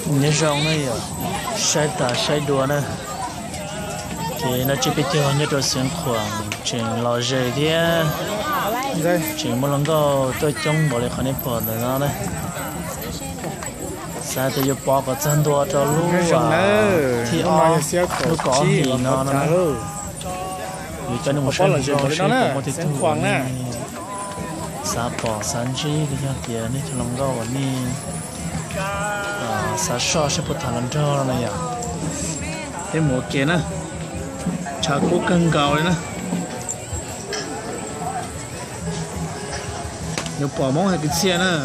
nhớ rong này à sai tả sai đùa nữa thì nó chỉ biết chơi nhớ đồ xuyên khoảng chuyện lò rời đi chuyện một lần có tôi trông bỏ lại khỏi nếp bò rồi nó đấy sao tôi giúp bỏ vào chân đùa cho lú thì nó có thì nó vì cho nên một số lần rồi nó một cái khoảng nè sao bỏ sáng chi thì cho tiền đi cho lòng gạo anh đi sao so sẽ bắt thằng cho này à cái một kia nè chả cố cân gạo đấy nè nếu bỏ món hay cái xe nè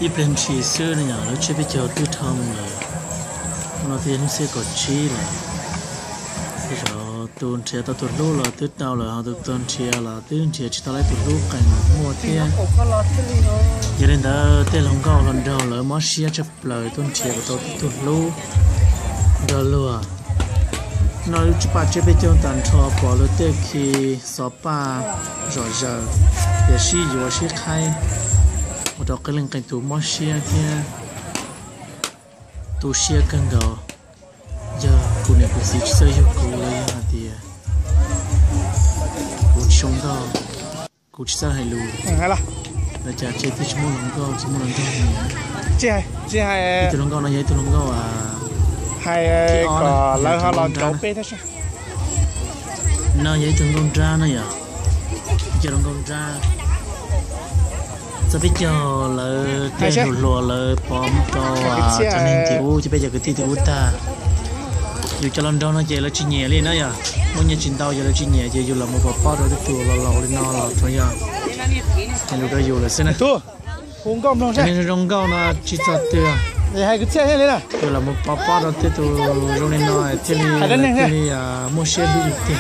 ít bên chỉ xưa này nhở nó chưa biết chờ tư thầm rồi nó thì nó sẽ có chi này bây giờ tuần chia tao tuần lúa là tết nào là họ tuần chia là tuần chia chỉ tao lấy tuần lúa cảnh mua tiền giờ đến đó tên lòng gạo lần đầu là món xia chụp lời tuần chia của tao tuần lúa đó luôn nó chụp bắt chụp bây giờ tàn trò bỏ lúa tết khi xóa pa rồi giờ để xí vừa xí khai một đó cái lần cảnh tụ món xia kia tụ xia cân gạo giờ cô này cũng chỉ xây cho cô lấy hạt tiền cô sống đó cô chỉ hay luôn hay là chả chơi thì chỉ muốn lòng câu chị hay từ lòng câu này từ lòng câu à hay có lấy họ làm cháu bé thế sao nó vậy từ lòng ra này à từ lòng câu ra sao biết cho là cái lúa là bom to cho nên tiểu chỉ bây giờ cái tiểu ta dù cho lần đó nó chỉ là chỉ nhẹ lên đó à muốn nhà chín tàu giờ là chỉ nhẹ chỉ dù là một bọc bao rồi cái chùa là lẩu lên nó là thôi à thì lúc đó dù là xin này thua không có mong cho nên rong câu nó chỉ cho tiêu để hai cái xe thế này dù là một bọc bao rồi tiêu rong lên nó thì mua xe đi được tiền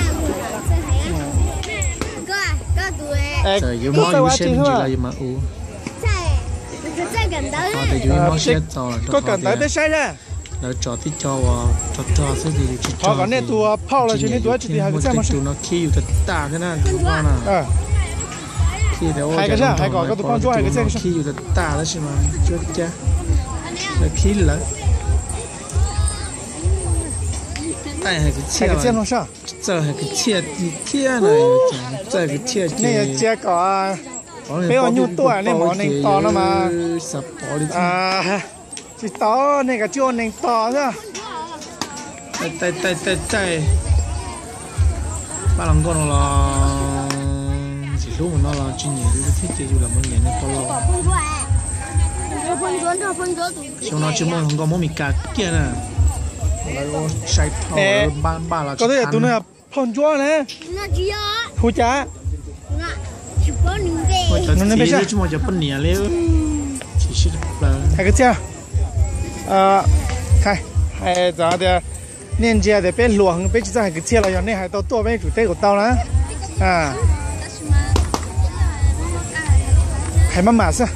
giờ dù mua dù xe mình chỉ là dù mà u thì dù mua xe tàu có cần tới bên xe ra là cho thì cho sẽ thì chỉ cho cái này tua phao là chỉ nên tua chỉ thì hai cái xe mà nó khi thật ta thế nào đúng không nào khi đó hai cái xe hai cái tụi con cho hai cái xe khi thật ta đó chứ mà chưa chứ là khi là tại hai cái xe nó sao giờ hai cái xe thì kia này giờ cái xe này xe có bây giờ nhu tuổi này món này to nó mà sập bỏ đi chỉ to này cái chỗ này to ra tay ba lần con là chỉ lúc mà nó là chuyên nghiệp cái thiết kế dù là một nghề nó to lo trong nó chỉ muốn không có món mì cá kia nè là sai thầu ba là có thể tụi nó phong chúa này phu cha nó bây giờ chúng mình chỉ phân nhẹ lên chỉ là hai cái chưa hai giờ thì nên chia để bên luồng bên chỉ hai cái chia là này hai tao tua bên chủ tế của tao nữa hai má sao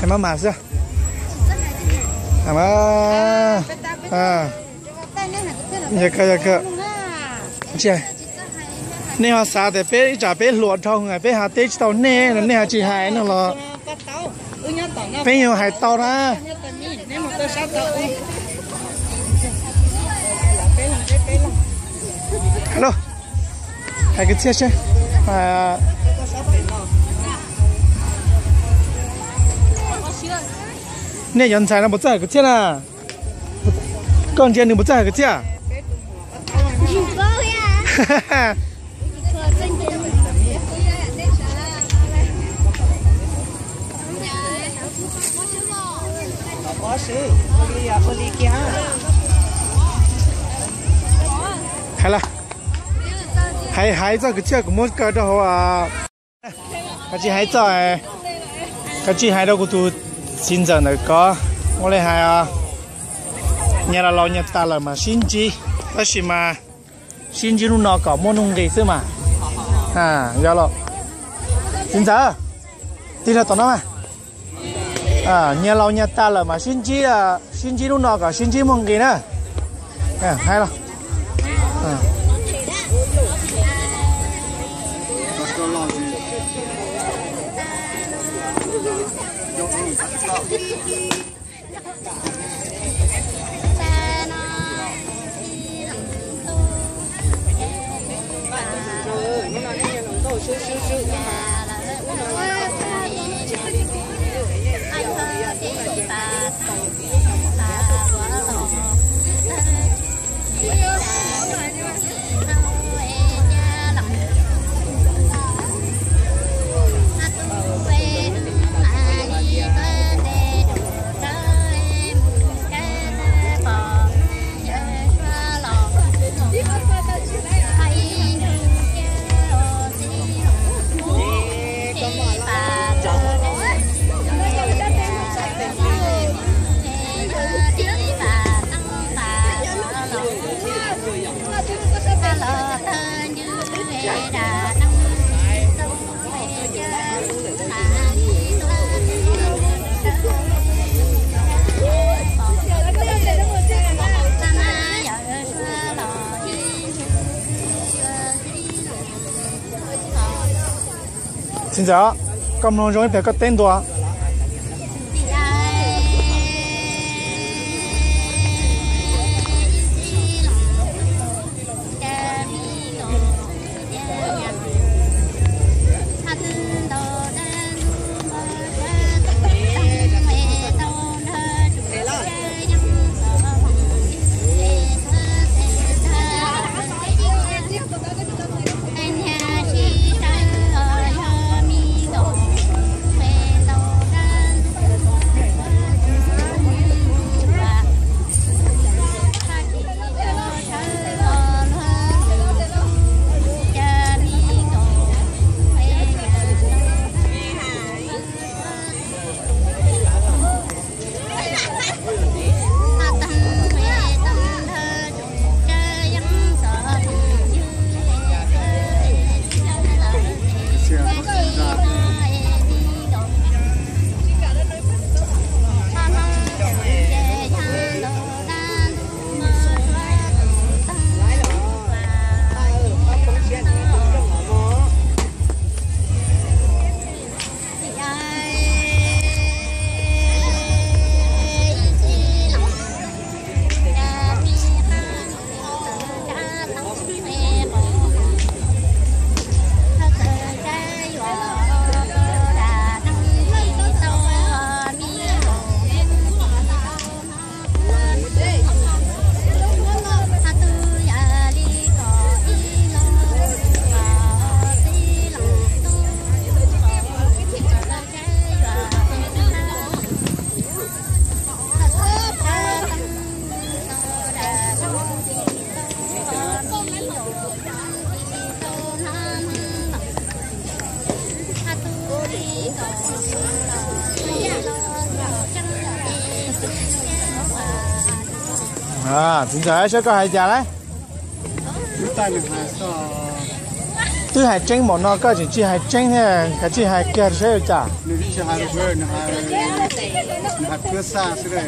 hai má sao nhà cái chơi nè họ xả để bé trả bé luộc trong ngày bé hà tết tàu nè là nè hà chỉ hai nó là bé nhiều hai tàu đó hello hai cái chiếc chứ nè nhân才nó不在个chiếc à con chiếc đừng不在个chiếc hay là hay cho cái chiếc của một cái đó à cái gì hay cho cái gì hay đâu của tôi xin giờ này có我来还啊nhà là lo nhà ta là mà xin chi đó là mà xin chi lúc nào có mua nông gì xưa mà giờ lo xin giờ đi là tao nói mà nhà lo nhà ta là mà xin chi lúc nào có xin chi mua gì nữa hay là Xin chào, cầm lòng rồi phải có tên đó. Chính xác sẽ có hai giá đấy. Thứ hai trứng một nó có chỉ hai trứng thôi, cái chỉ hai kia sẽ được trả. Chỉ hai bữa, hai bữa xa sẽ đấy.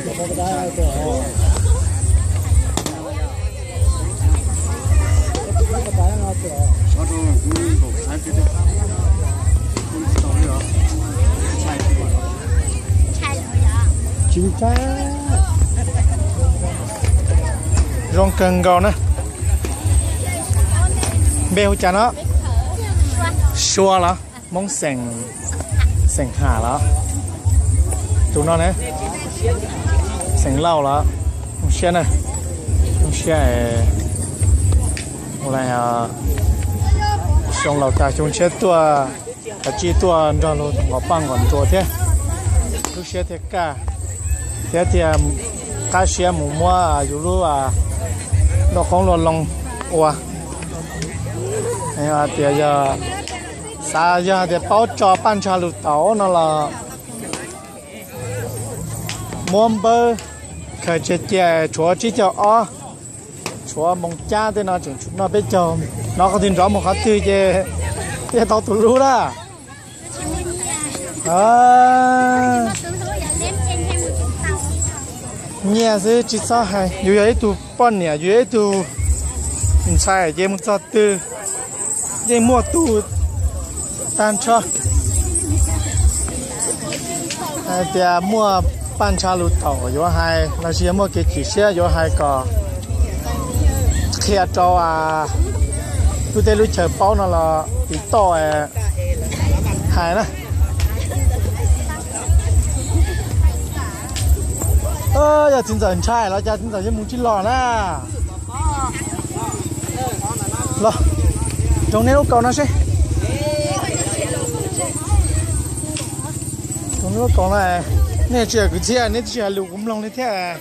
Chính xác. Rong cần gò nữa, bèo chả nó, xua là, mong sành hà là, tụi nó này, sành lau là, không xe này, một này xong lầu ta chúng xe tua, cả chi tua cho nó ngõ băng còn tua thế, lúc xe thế cả, thế thì cá xe mù mua dù lúc nó không lo lòng ua này thì giờ xa giờ thì bao cho ban cha lụt tàu nó là muôn bơ khởi chết chè chúa chỉ cho ó chúa mong cha thì nó chỉ nó biết cho nó có tin rõ một khát tươi chè chè tàu tụi lú đó nhà sẽ chỉ sao hay dù ấy tụ bọn nhà dù ấy tụ mình sai giờ muốn sao từ giờ mua tụ tan cho thì mua ban cha lụt tàu dù hay là chỉ mua cái chỉ xe dù hay có kia cho tụi tôi lúc chờ bao nó là bị to hay đó. Giờ chính giờ trai nó giờ chính giờ muốn chín lò nè, lò, trong này nó cầu nó sẽ, trong này nó cầu này, nè chỉ cái gì, nè chỉ là lục cũng lòng đấy thế.